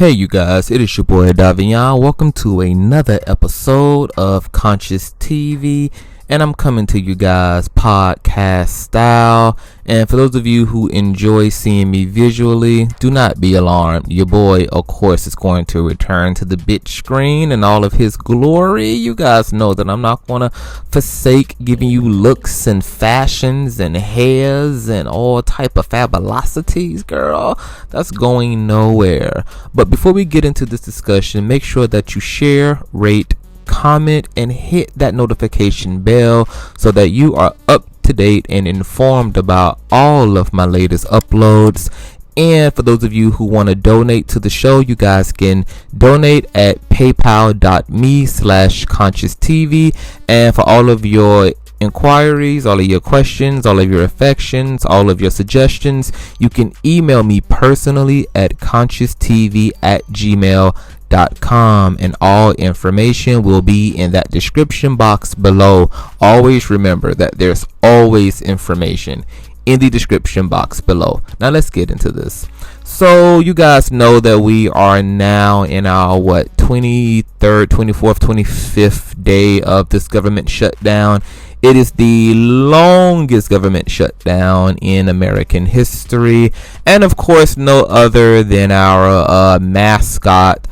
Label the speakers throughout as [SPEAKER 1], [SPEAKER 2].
[SPEAKER 1] Hey you guys, it is your boy Davion. Welcome to another episode of Conscious TV, and I'm coming to you guys podcast style. And for those of you who enjoy seeing me visually, do not be alarmed. Your boy, of course, is going to return to the bitch screen in all of his glory. You guys know that I'm not going to forsake giving you looks and fashions and hairs and all type of fabulosities, girl. That's going nowhere. But before we get into this discussion, make sure that you share, rate, comment, and hit that notification bell so that you are up to date and informed about all of my latest uploads. And for those of you who want to donate to the show, you guys can donate at paypal.me/conscious-tv. And for all of your inquiries, all of your questions, all of your affections, all of your suggestions, you can email me personally at conscious-tv@gmail.com, and all information will be in that description box below. Always remember that there's always information in the description box below. Now let's get into this. So you guys know that we are now in our 23rd, 24th, 25th day of this government shutdown. It is the longest government shutdown in American history, and of course no other than our mascot,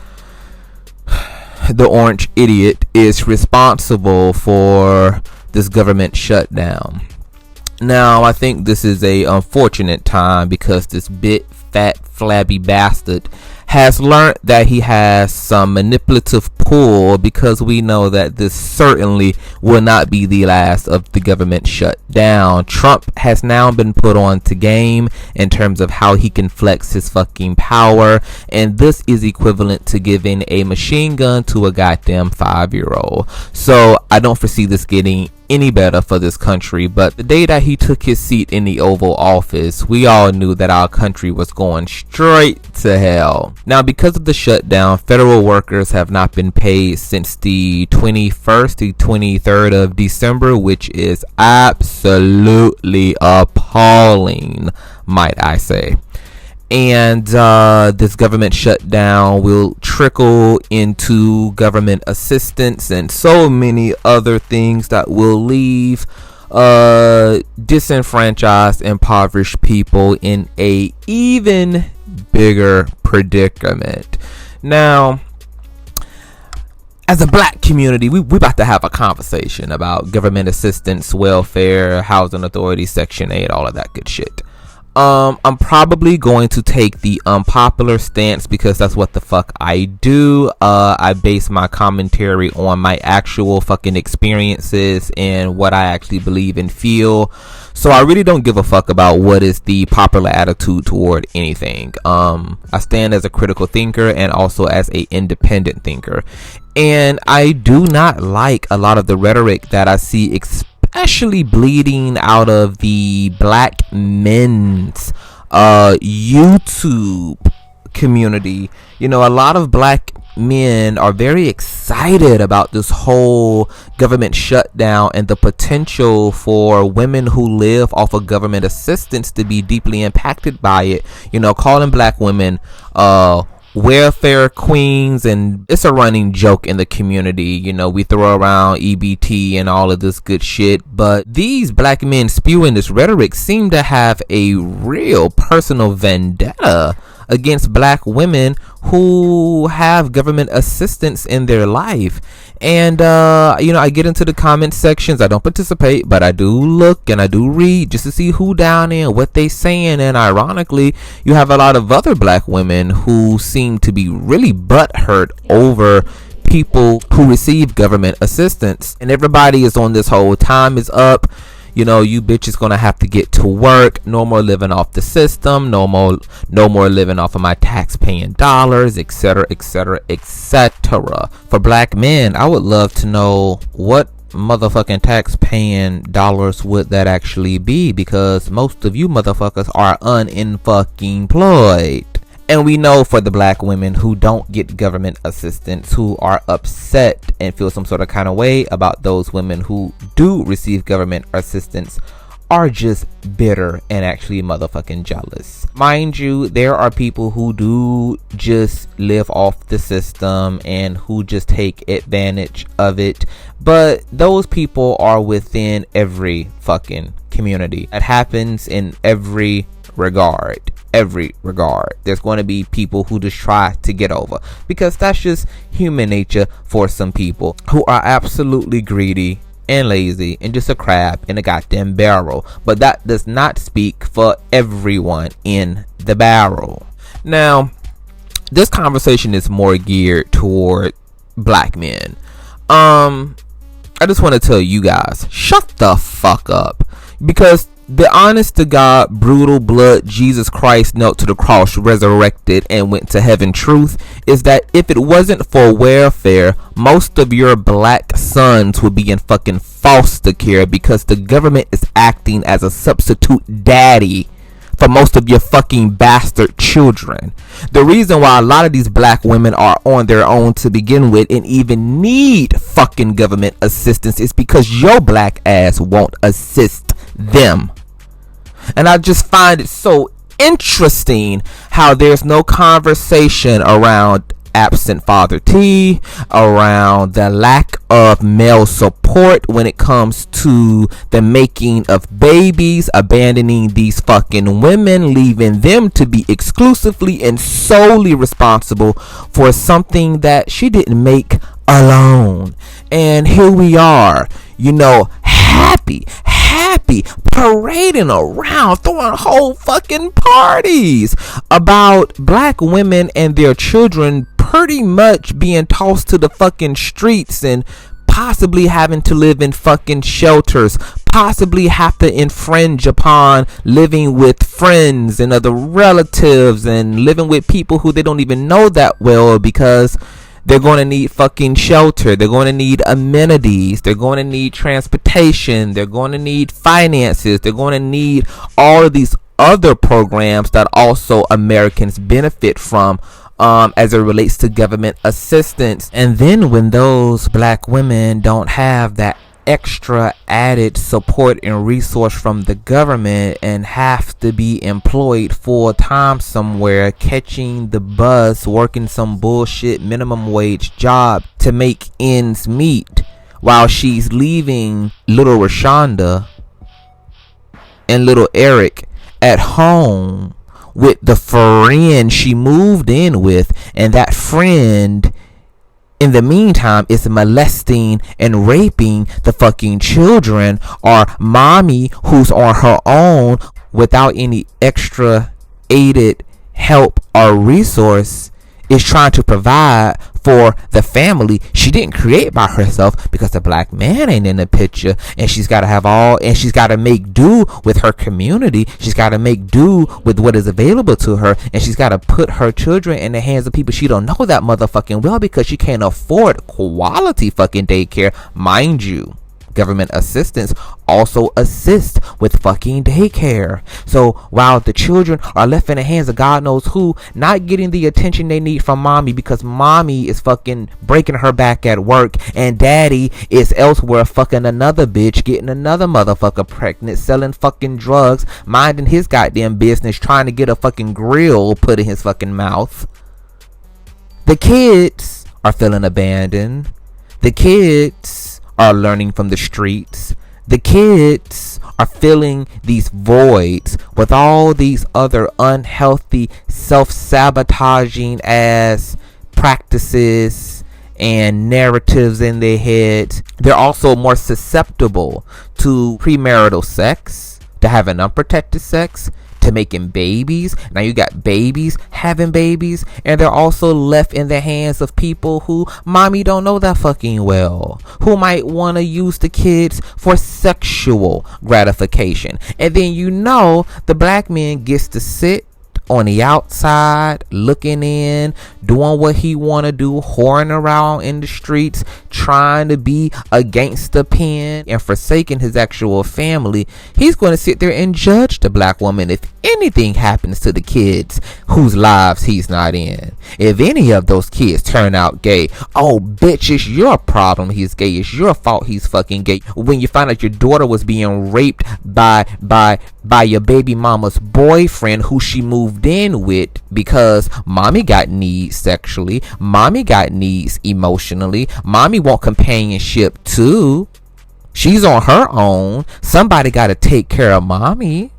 [SPEAKER 1] the orange idiot, is responsible for this government shutdown. Now, I think this is a unfortunate time because this big, fat, flabby bastard has learned that he has some manipulative pull, because we know that this certainly will not be the last of the government shutdown. Trump has now been put on to game in terms of how he can flex his fucking power, and this is equivalent to giving a machine gun to a goddamn 5-year-old. So I don't foresee this getting any better for this country. But the day that he took his seat in the Oval Office, we all knew that our country was going straight to hell. Now, because of the shutdown, federal workers have not been paid since the 21st to 23rd of December, which is absolutely appalling, might I say. And this government shutdown will trickle into government assistance and so many other things that will leave disenfranchised, impoverished people in a even bigger predicament. Now, as a black community, we about to have a conversation about government assistance, welfare, housing authority, Section 8, all of that good shit. I'm probably going to take the unpopular stance because that's what the fuck I do. I base my commentary on my actual fucking experiences and what I actually believe and feel. So I really don't give a fuck about what is the popular attitude toward anything. I stand as a critical thinker and also as a independent thinker. And I do not like a lot of the rhetoric that I see especially bleeding out of the black men's YouTube community. You know, a lot of black men are very excited about this whole government shutdown and the potential for women who live off of government assistance to be deeply impacted by it. You know, calling black women welfare queens, and it's a running joke in the community. You know, we throw around EBT and all of this good shit, but these black men spewing this rhetoric seem to have a real personal vendetta against black women who have government assistance in their life. And you know, I get into the comment sections. I don't participate, but I do look and I do read just to see who down there and what they saying. And ironically, you have a lot of other black women who seem to be really butthurt over people who receive government assistance. And everybody is on this whole time is up. You know, you bitches gonna have to get to work. No more living off the system. No more living off of my tax-paying dollars, etc., etc., etc. For black men, I would love to know what motherfucking tax-paying dollars would that actually be, because most of you motherfuckers are unfucking-employed. And we know for the black women who don't get government assistance, who are upset and feel some sort of kind of way about those women who do receive government assistance, are just bitter and actually motherfucking jealous. Mind you, there are people who do just live off the system and who just take advantage of it, but those people are within every fucking community. It happens in every regard. There's going to be people who just try to get over, because that's just human nature for some people who are absolutely greedy and lazy and just a crab in a goddamn barrel. But that does not speak for everyone in the barrel. Now, this conversation is more geared toward black men. I just want to tell you guys, shut the fuck up, because the honest to God, brutal blood Jesus Christ knelt to the cross, resurrected, and went to heaven truth is that if it wasn't for welfare, most of your black sons would be in fucking foster care, because the government is acting as a substitute daddy for most of your fucking bastard children. The reason why a lot of these black women are on their own to begin with and even need fucking government assistance is because your black ass won't assist them. And I just find it so interesting how there's no conversation around absent father T, around the lack of male support when it comes to the making of babies, abandoning these fucking women, leaving them to be exclusively and solely responsible for something that she didn't make alone. And here we are, happy, parading around, throwing whole fucking parties about black women and their children pretty much being tossed to the fucking streets and possibly having to live in fucking shelters, possibly have to infringe upon living with friends and other relatives and living with people who they don't even know that well, because they're going to need fucking shelter. They're going to need amenities. They're going to need transportation. They're going to need finances. They're going to need all of these other programs that also Americans benefit from as it relates to government assistance. And then when those black women don't have that extra added support and resource from the government and have to be employed full time somewhere, catching the bus, working some bullshit minimum wage job to make ends meet, while she's leaving little Rashonda and little Eric at home with the friend she moved in with, and that friend in the meantime is molesting and raping the fucking children, or mommy who's on her own without any extra aided help or resource is trying to provide for the family she didn't create by herself, because the black man ain't in the picture, and she's got to make do with her community. She's got to make do with what is available to her, and she's got to put her children in the hands of people she don't know that motherfucking well, because she can't afford quality fucking daycare. Mind you, government assistance also assists with fucking daycare. So while the children are left in the hands of God knows who, not getting the attention they need from mommy because mommy is fucking breaking her back at work, and daddy is elsewhere fucking another bitch, getting another motherfucker pregnant, selling fucking drugs, minding his goddamn business, trying to get a fucking grill put in his fucking mouth. The kids are feeling abandoned. The kids are learning from the streets. The kids are filling these voids with all these other unhealthy, self-sabotaging ass practices and narratives in their heads. They're also more susceptible to premarital sex, to having unprotected sex, to making babies. Now you got babies having babies, and they're also left in the hands of people who mommy don't know that fucking well, who might want to use the kids for sexual gratification. And then the black man gets to sit on the outside, looking in, doing what he want to do, whoring around in the streets, trying to be a gangster pen and forsaking his actual family, he's going to sit there and judge the black woman if anything happens to the kids whose lives he's not in. If any of those kids turn out gay, oh bitch, it's your problem he's gay. It's your fault he's fucking gay. When you find out your daughter was being raped by your baby mama's boyfriend who she moved in with because mommy got needs sexually, mommy got needs emotionally, mommy want companionship too. She's on her own. Somebody got to take care of mommy.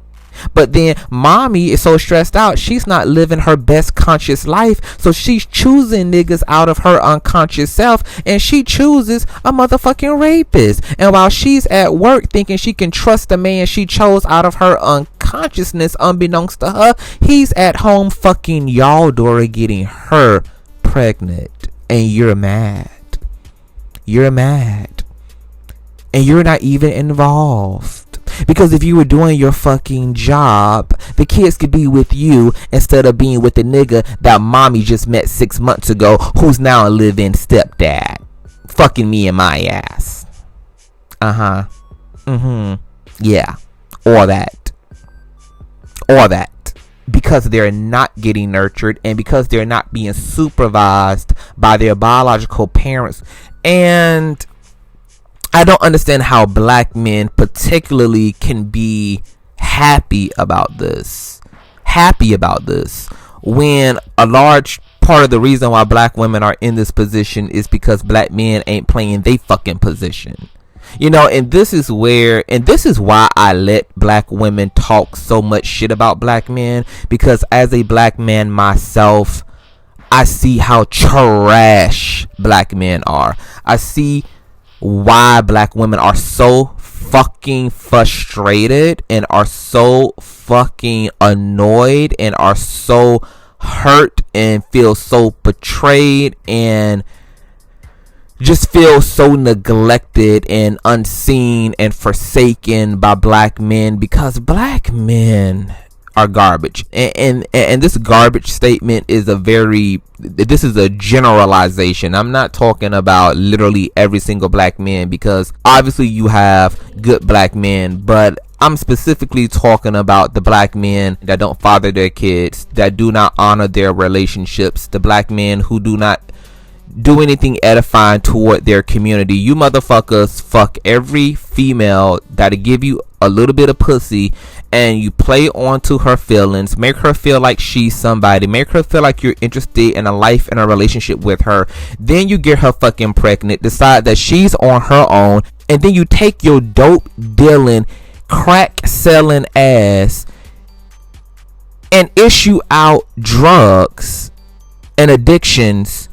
[SPEAKER 1] But then mommy is so stressed out, she's not living her best conscious life. So she's choosing niggas out of her unconscious self, and she chooses a motherfucking rapist. And while she's at work thinking she can trust the man she chose out of her unconsciousness, unbeknownst to her, he's at home fucking y'all daughter, getting her pregnant. And you're mad. You're mad. And you're not even involved. Because if you were doing your fucking job, the kids could be with you instead of being with the nigga that mommy just met 6 months ago, who's now a live-in stepdad. Fucking me and my ass. Yeah. All that. Because they're not getting nurtured and because they're not being supervised by their biological parents. And I don't understand how black men particularly can be happy about this when a large part of the reason why black women are in this position is because black men ain't playing they fucking position. And this is why I let black women talk so much shit about black men, because as a black man myself, I see how trash black men are. I see why black women are so fucking frustrated and are so fucking annoyed and are so hurt and feel so betrayed and just feel so neglected and unseen and forsaken by black men, because black men are garbage. And this garbage statement is this is a generalization. I'm not talking about literally every single black man, because obviously you have good black men, but I'm specifically talking about the black men that don't father their kids, that do not honor their relationships, the black men who do not do anything edifying toward their community. You motherfuckers fuck every female that'll give you a little bit of pussy, and you play onto her feelings, make her feel like she's somebody, make her feel like you're interested in a life and a relationship with her. Then you get her fucking pregnant, decide that she's on her own, and then you take your dope dealing, crack selling ass and issue out drugs and addictions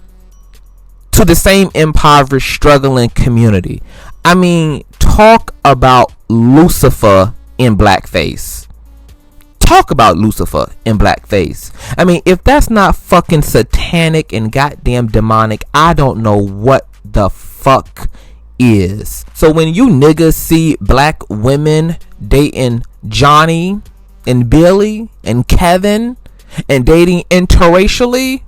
[SPEAKER 1] to the same impoverished, struggling community. I mean, talk about Lucifer in blackface. Talk about Lucifer in blackface. I mean, if that's not fucking satanic and goddamn demonic, I don't know what the fuck is. So when you niggas see black women dating Johnny and Billy and Kevin and dating interracially,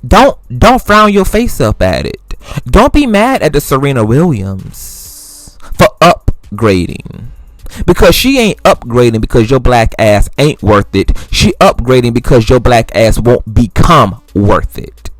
[SPEAKER 1] don't frown your face up at it. Don't be mad at the Serena Williams for upgrading, because she ain't upgrading because your black ass ain't worth it. She upgrading because your black ass won't become worth it.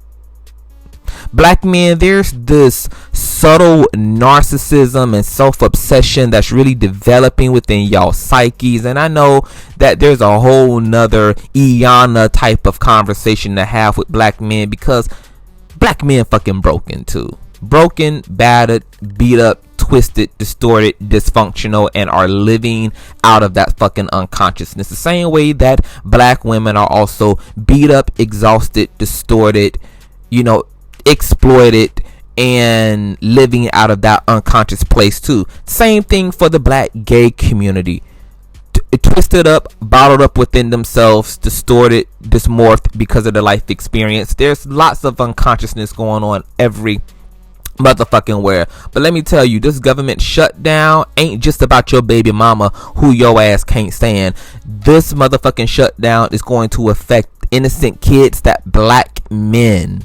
[SPEAKER 1] Black men, there's this subtle narcissism and self-obsession that's really developing within y'all psyches, and I know that there's a whole nother Iana type of conversation to have with black men, because black men fucking broken too. Broken, battered, beat up, twisted, distorted, dysfunctional, and are living out of that fucking unconsciousness. The same way that black women are also beat up, exhausted, distorted, exploited, and living out of that unconscious place too. Same thing for the black gay community. Twisted up, bottled up within themselves, distorted, dysmorphed because of their life experience. There's lots of unconsciousness going on every motherfucking where. But let me tell you, this government shutdown ain't just about your baby mama who your ass can't stand. This motherfucking shutdown is going to affect innocent kids that black men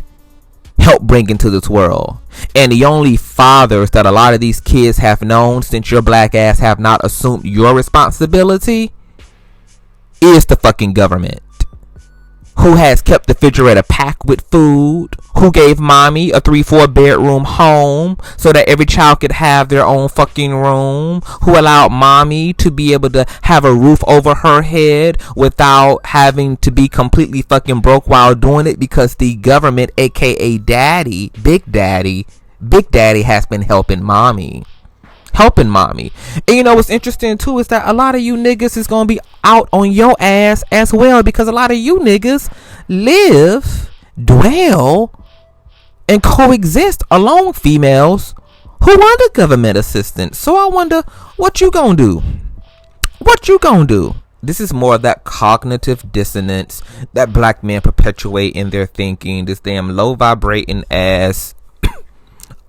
[SPEAKER 1] help bring into this world. And the only fathers that a lot of these kids have known since your black ass have not assumed your responsibility is the fucking government, who has kept the refrigerator packed with food, who gave mommy a 3-4 bedroom home so that every child could have their own fucking room, who allowed mommy to be able to have a roof over her head without having to be completely fucking broke while doing it, because the government, aka daddy, big daddy has been helping mommy. And you know what's interesting too is that a lot of you niggas is gonna be out on your ass as well, because a lot of you niggas live, dwell, and coexist along females who under government assistance. So I wonder what you gonna do. This is more of that cognitive dissonance that black men perpetuate in their thinking. This damn low vibrating ass,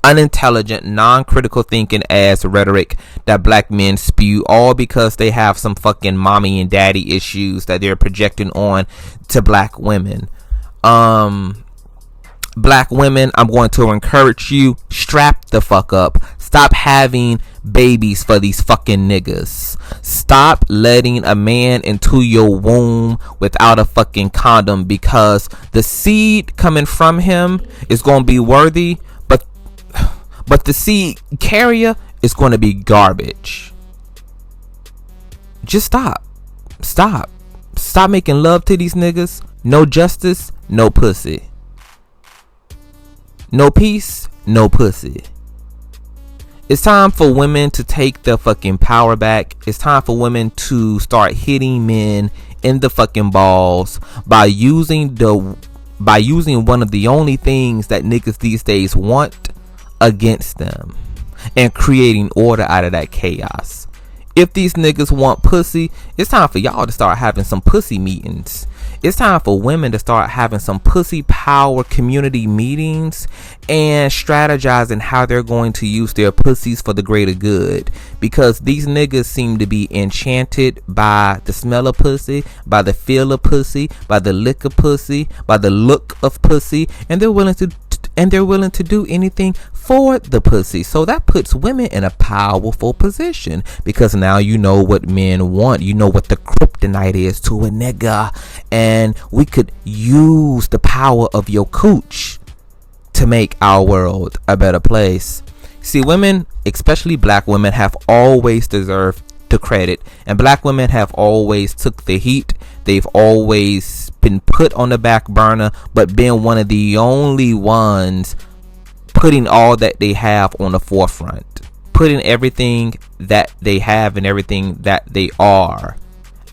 [SPEAKER 1] unintelligent, non-critical thinking ass rhetoric that black men spew, all because they have some fucking mommy and daddy issues that they're projecting on to black women. Black women, I'm going to encourage you, strap the fuck up. Stop having babies for these fucking niggas. Stop letting a man into your womb without a fucking condom, because the seed coming from him is going to be worthy, but the seed carrier is going to be garbage. Just stop making love to these niggas. No justice, no pussy. No peace, no pussy. It's time for women to take their fucking power back. It's time for women to start hitting men in the fucking balls by using one of the only things that niggas these days want against them, and creating order out of that chaos. If these niggas want pussy, it's time for y'all to start having some pussy meetings. It's time for women to start having some pussy power community meetings and strategizing how they're going to use their pussies for the greater good, because these niggas seem to be enchanted by the smell of pussy, by the feel of pussy, by the lick of pussy, by the look of pussy, and they're willing to do anything for the pussy. So that puts women in a powerful position, because now you know what men want. You know what the kryptonite is to a nigga, and we could use the power of your cooch to make our world a better place. See, women, especially black women, have always deserved the credit, and black women have always took the heat. They've always been put on the back burner, but been one of the only ones putting all that they have on the forefront, putting everything that they have and everything that they are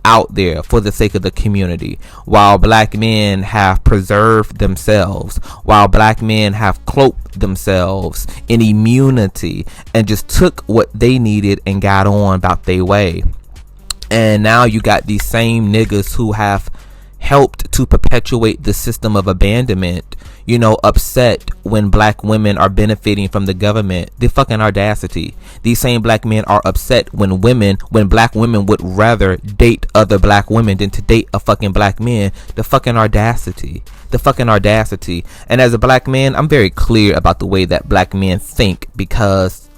[SPEAKER 1] out there for the sake of the community, while black men have preserved themselves, while black men have cloaked themselves in immunity and just took what they needed and got on about their way. And now you got these same niggas who have helped to perpetuate the system of abandonment, you know, upset when black women are benefiting from the government. The fucking audacity. These same black men are upset when black women would rather date other black women than to date a fucking black man. The fucking audacity. And as a black man, I'm very clear about the way that black men think, because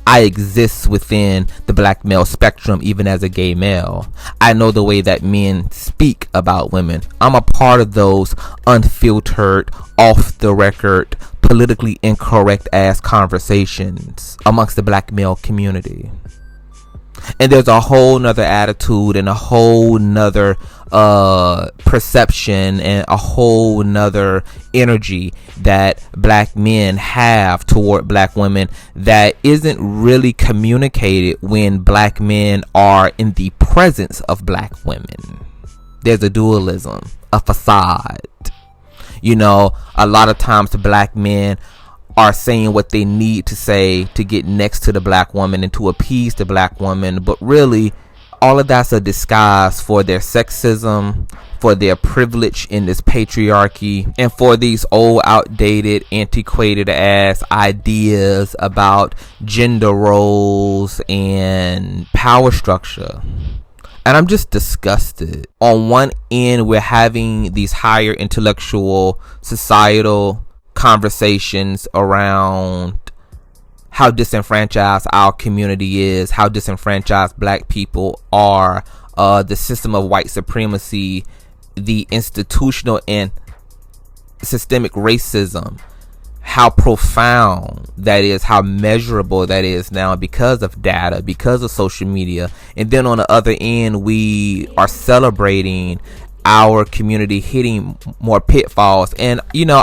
[SPEAKER 1] I exist within the black male spectrum, even as a gay male. I know the way that men speak about women. I'm a part of those unfiltered, off the record, politically incorrect ass conversations amongst the black male community. And there's a whole nother attitude and a whole nother perception and a whole nother energy that black men have toward black women that isn't really communicated when black men are in the presence of black women. There's a dualism, a facade. You know, a lot of times the black men are saying what they need to say to get next to the black woman and to appease the black woman, but really all of that's a disguise for their sexism, for their privilege in this patriarchy, and for these old, outdated, antiquated ass ideas about gender roles and power structure. And I'm just disgusted. On one end, we're having these higher intellectual, societal conversations around how disenfranchised our community is, how disenfranchised black people are, the system of white supremacy, the institutional and systemic racism, how profound that is, how measurable that is now because of data, because of social media. And then on the other end, we are celebrating our community hitting more pitfalls. And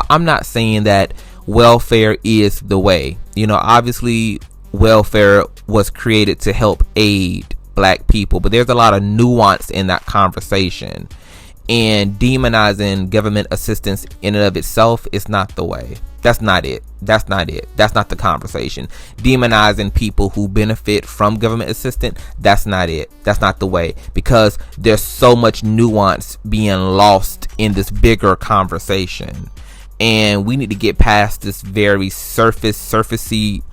[SPEAKER 1] I'm not saying that welfare is the way. Obviously welfare was created to help aid black people, but there's a lot of nuance in that conversation, and demonizing government assistance in and of itself is not the way. That's not it. That's not the conversation. Demonizing people who benefit from government assistance, that's not it. That's not the way, because there's so much nuance being lost in this bigger conversation. And we need to get past this very surfacey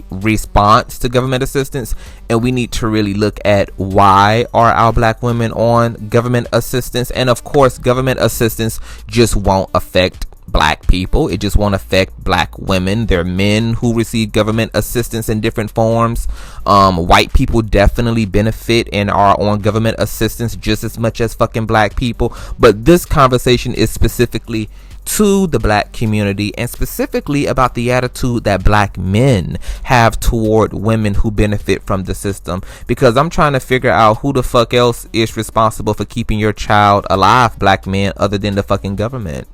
[SPEAKER 1] response to government assistance, and we need to really look at why are our black women on government assistance. And of course, government assistance just won't affect black people. It just won't affect black women. There are men who receive government assistance in different forms. White people definitely benefit and are on government assistance just as much as fucking black people. But this conversation is specifically to the black community, and specifically about the attitude that black men have toward women who benefit from the system. Because I'm trying to figure out who the fuck else is responsible for keeping your child alive, black men, other than the fucking government.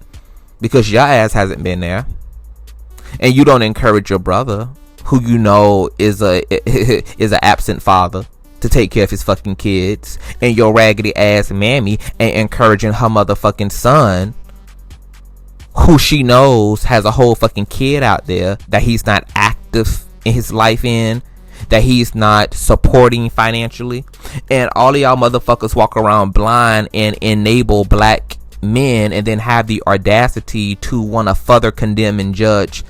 [SPEAKER 1] Because your ass hasn't been there, and you don't encourage your brother, who is a absent father, to take care of his fucking kids, and your raggedy ass mammy ain't encouraging her motherfucking son, who she knows has a whole fucking kid out there that he's not active in his life in, that he's not supporting financially. And all of y'all motherfuckers walk around blind and enable black men, and then have the audacity to want to further condemn and judge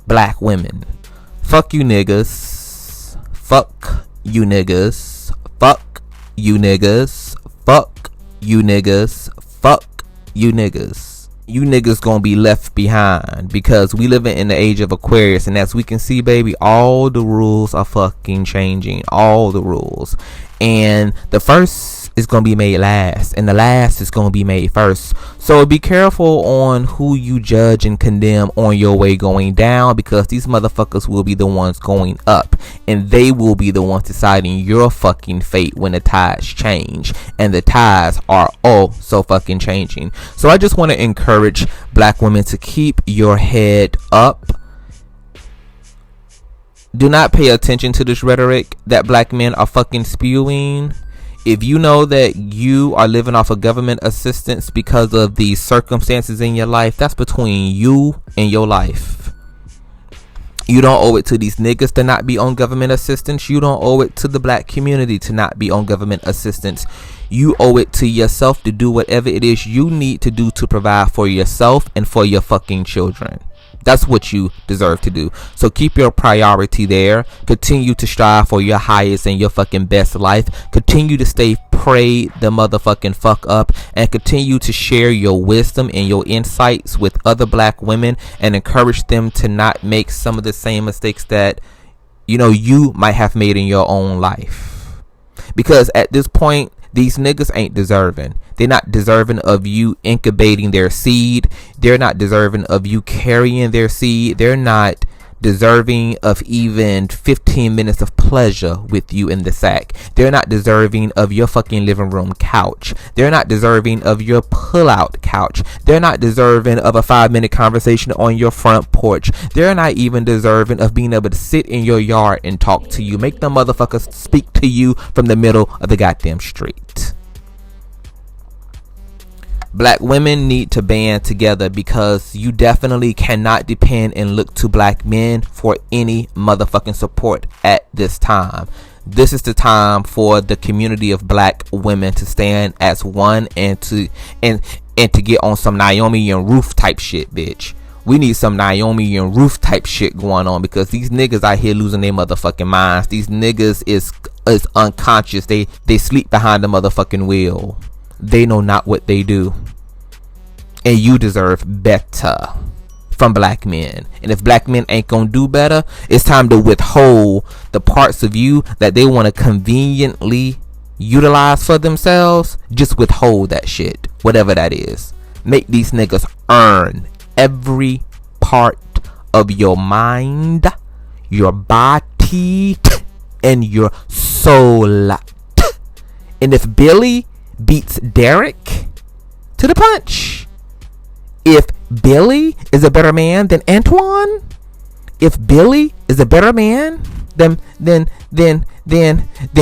[SPEAKER 1] black women. Fuck you niggas. Fuck you niggas. Fuck you niggas. Fuck you niggas. Fuck you niggas. You niggas gonna be left behind, because we living in the age of Aquarius, and as we can see, baby, all the rules are fucking changing. All the rules. And the first is gonna be made last, and the last is gonna be made first. So be careful on who you judge and condemn on your way going down, because these motherfuckers will be the ones going up, and they will be the ones deciding your fucking fate when the tides change. And the tides are all so fucking changing. So I just want to encourage black women to keep your head up. Do not pay attention to this rhetoric that black men are fucking spewing. If you know that you are living off of government assistance because of the circumstances in your life, that's between you and your life. You don't owe it to these niggas to not be on government assistance. You don't owe it to the black community to not be on government assistance. You owe it to yourself to do whatever it is you need to do to provide for yourself and for your fucking children. That's what you deserve to do. So keep your priority there. Continue to strive for your highest and your fucking best life. Continue to stay prayed the motherfucking fuck up, and continue to share your wisdom and your insights with other black women, and encourage them to not make some of the same mistakes that you might have made in your own life. Because at this point, these niggas ain't deserving. They're not deserving of you incubating their seed. They're not deserving of you carrying their seed. They're not deserving of even 15 minutes of pleasure with you in the sack. They're not deserving of your fucking living room couch. They're not deserving of your pull-out couch. They're not deserving of a 5-minute conversation on your front porch. They're not even deserving of being able to sit in your yard and talk to you. Make them motherfuckers speak to you from the middle of the goddamn street. Black women need to band together, because you definitely cannot depend and look to black men for any motherfucking support at this time. This is the time for the community of black women to stand as one and to get on some Naomi and Ruth type shit, bitch. We need some Naomi and Ruth type shit going on, because these niggas out here losing their motherfucking minds. These niggas is unconscious. They sleep behind the motherfucking wheel. They know not what they do. And you deserve better from black men. And if black men ain't gonna do better, it's time to withhold the parts of you that they want to conveniently utilize for themselves. Just withhold that shit, whatever that is. Make these niggas earn every part of your mind, your body, and your soul. And if Billy beats Derek to the punch, if Billy is a better man than Antoine, if Billy is a better man than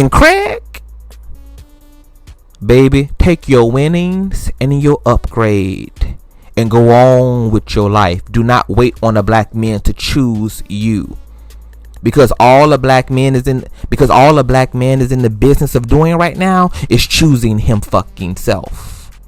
[SPEAKER 1] Craig, baby, take your winnings and your upgrade and go on with your life. Do not wait on a black man to choose you, because all a black man is in the business of doing right now is choosing him fucking self.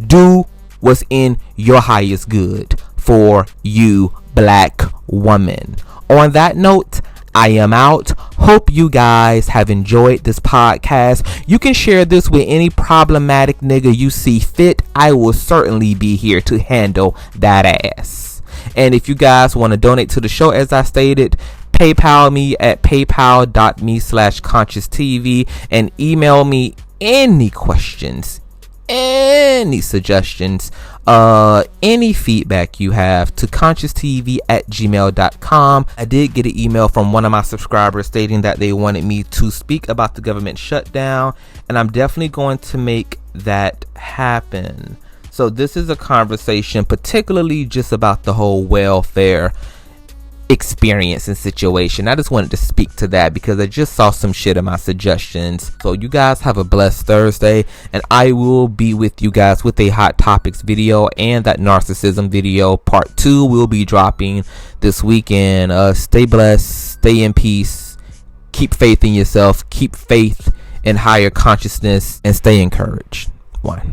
[SPEAKER 1] Do what's in your highest good for you, black woman. On that note, I am out. Hope you guys have enjoyed this podcast. You can share this with any problematic nigga you see fit. I will certainly be here to handle that ass. And if you guys want to donate to the show, as I stated, PayPal me at paypal.me/conscious-tv and email me any questions, any suggestions, any feedback you have to conscious-tv@gmail.com. I did get an email from one of my subscribers stating that they wanted me to speak about the government shutdown, and I'm definitely going to make that happen. So this is a conversation particularly just about the whole welfare experience and situation. I just wanted to speak to that because I just saw some shit in my suggestions. So you guys have a blessed Thursday, and I will be with you guys with a hot topics video, and that narcissism video part 2 will be dropping this weekend. Stay blessed, stay in peace, keep faith in yourself, keep faith in higher consciousness, and stay encouraged. One.